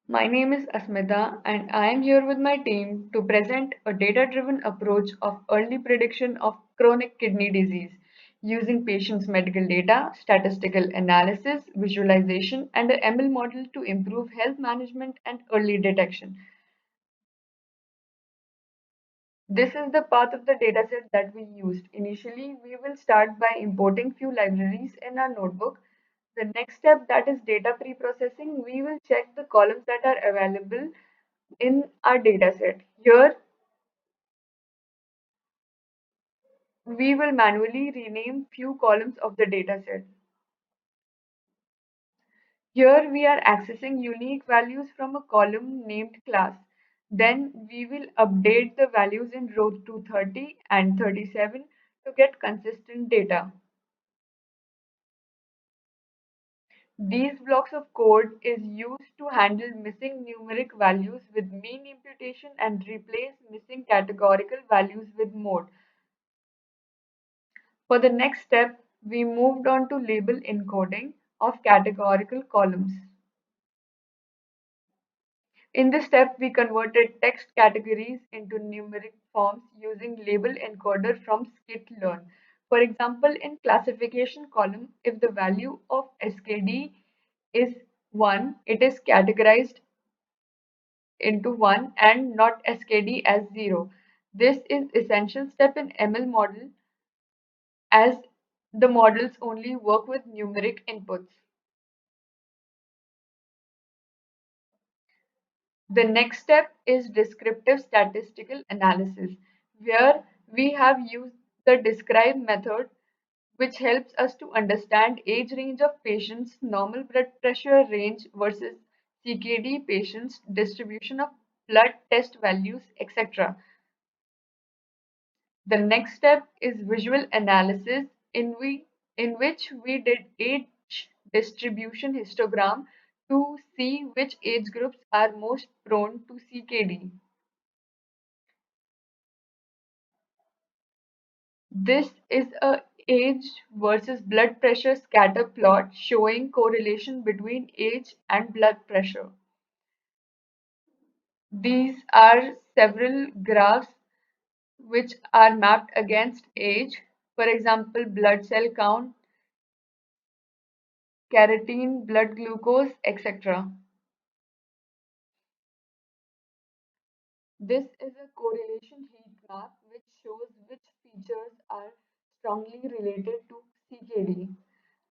My name is Asmita, and I am here with my team to present a data driven approach of early prediction of chronic kidney disease using patients' medical data, statistical analysis, visualization, and a ML model to improve health management and early detection. This is the path of the dataset that we used. Initially, we will start by importing few libraries in our notebook. The next step, that is data pre-processing, we will check the columns that are available in our dataset. Here, we will manually rename few columns of the dataset. Here, we are accessing unique values from a column named class. Then we will update the values in row 230 and 37 to get consistent data. These blocks of code is used to handle missing numeric values with mean imputation and replace missing categorical values with mode. For the next step, we moved on to label encoding of categorical columns. In this step, we converted text categories into numeric forms using label encoder from skitlearn. For example, in classification column, if the value of SKD is 1, it is categorized into 1 and not SKD as 0. This is essential step in ML model as the models only work with numeric inputs. The next step is descriptive statistical analysis, where we have used the describe method, which helps us to understand age range of patients, normal blood pressure range versus CKD patients, distribution of blood test values, etc. The next step is visual analysis in which we did age distribution histogram to see which age groups are most prone to CKD. This is a age versus blood pressure scatter plot showing correlation between age and blood pressure. These are several graphs which are mapped against age, for example, blood cell count, creatine, blood glucose, etc. This is a correlation heat map which shows which features are strongly related to CKD.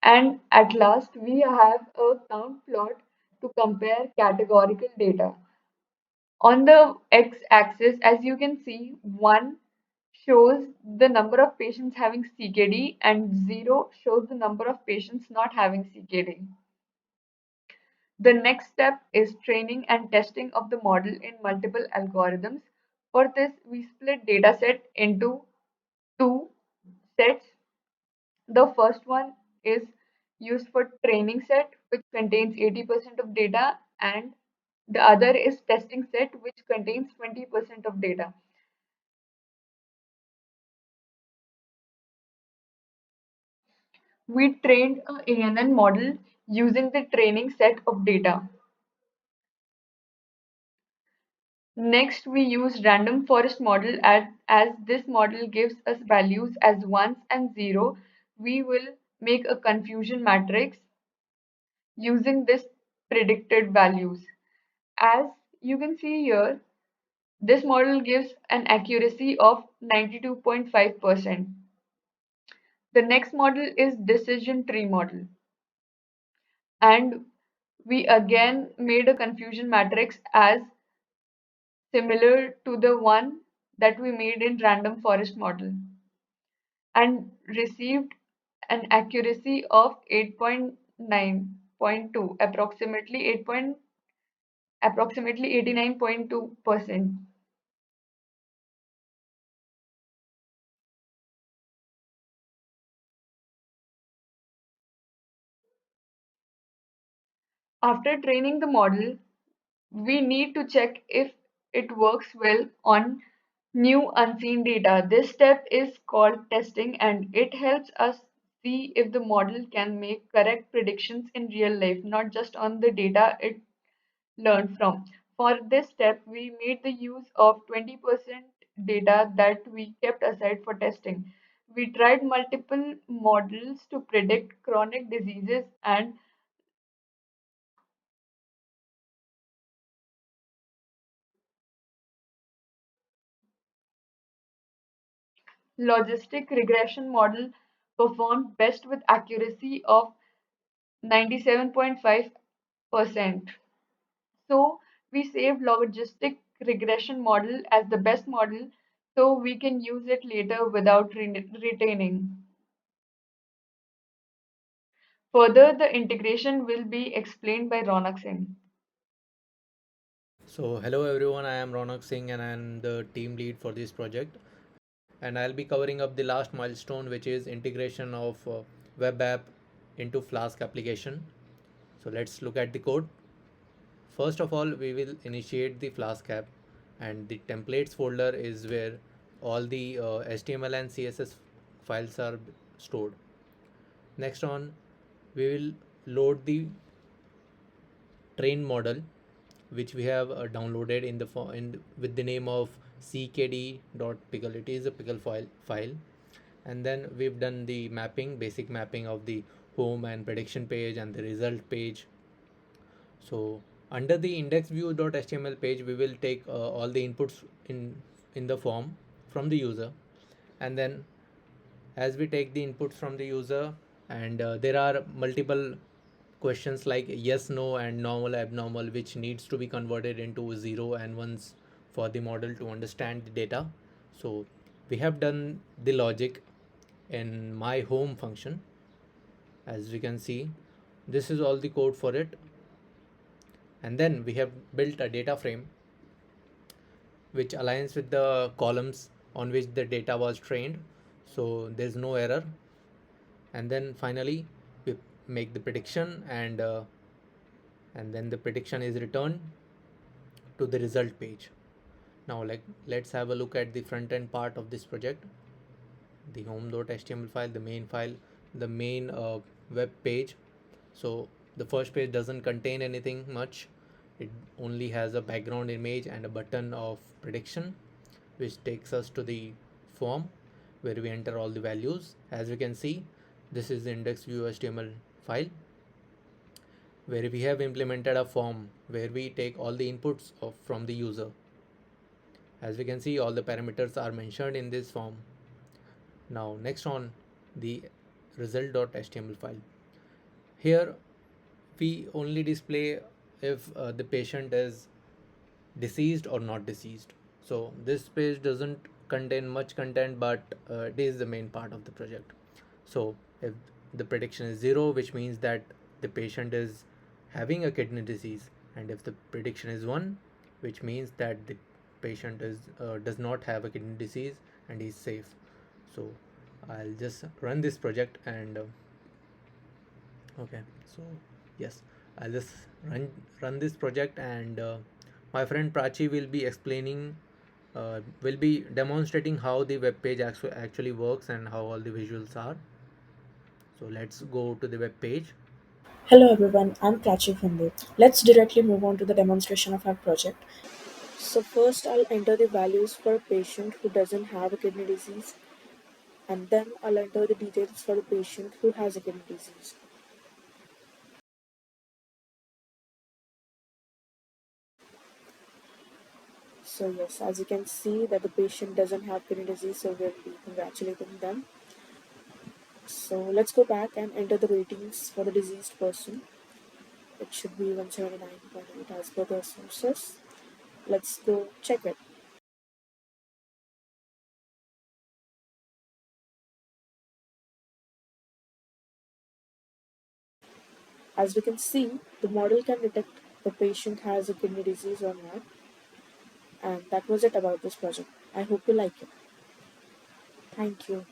And at last, we have a count plot to compare categorical data. On the x-axis, as you can see, 1 shows the number of patients having CKD and 0 shows the number of patients not having CKD. The next step is training and testing of the model in multiple algorithms. For this, we split dataset into two sets. The first one is used for training set, which contains 80% of data, and the other is testing set, which contains 20% of data. We trained a ANN model using the training set of data. Next, we use random forest model as this model gives us values as ones and zero. We will make a confusion matrix using this predicted values. As you can see here, this model gives an accuracy of 92.5%. The next model is decision tree model. And we again made a confusion matrix as similar to the one that we made in random forest model and received an accuracy of 8.9.2, approximately 89.2%. After training the model, we need to check if it works well on new unseen data. This step is called testing and it helps us see if the model can make correct predictions in real life, not just on the data learn from. For this step, we made the use of 20% data that we kept aside for testing. We tried multiple models to predict chronic diseases and logistic regression model performed best with accuracy of 97.5%. So we saved logistic regression model as the best model so we can use it later without retaining. Further, the integration will be explained by Ronak Singh. So, hello everyone, I am Ronak Singh and I am the team lead for this project. And I'll be covering up the last milestone, which is integration of web app into Flask application. So, let's look at the code. First of all, we will initiate the Flask app, and the templates folder is where all the HTML and CSS files are stored. Next on, we will load the train model which we have downloaded in the with the name of CKD.pickle. It is a pickle file, and then we've done the mapping, basic mapping of the home and prediction page and the result page. So under the indexview.html page, we will take all the inputs in the form from the user, and then as we take the inputs from the user, and there are multiple questions like yes, no, and normal, abnormal, which needs to be converted into zero and ones for the model to understand the data. So we have done the logic in my home function. As we can see, this is all the code for it, and then we have built a data frame which aligns with the columns on which the data was trained, so there's no error. And then finally we make the prediction, and then the prediction is returned to the result page. Now, like, let's have a look at the front end part of this project. The home.html file, the main file, the main web page. So the first page doesn't contain anything much. It only has a background image and a button of prediction, which takes us to the form where we enter all the values. As we can see, this is the index view HTML file where we have implemented a form where we take all the inputs from the user. As we can see, all the parameters are mentioned in this form. Now next on the result.html file. Here we only display if the patient is deceased or not deceased. So this page doesn't contain much content, but it is the main part of the project. So if the prediction is 0, which means that the patient is having a kidney disease, and if the prediction is 1, which means that the patient is does not have a kidney disease and is safe. So I'll just run this project, and okay, so yes, I'll just run this project, and my friend Prachi will be explaining, will be demonstrating how the web page actually works and how all the visuals are. So let's go to the web page. Hello everyone, I'm Prachi Khande. Let's directly move on to the demonstration of our project. So first I'll enter the values for a patient who doesn't have a kidney disease, and then I'll enter the details for the patient who has a kidney disease. So yes, as you can see that the patient doesn't have kidney disease, so we'll be congratulating them. So let's go back and enter the ratings for the diseased person. It should be 179.8 as per the sources. Let's go check it. As we can see, the model can detect the patient has a kidney disease or not. And that was it about this project. I hope you like it. Thank you.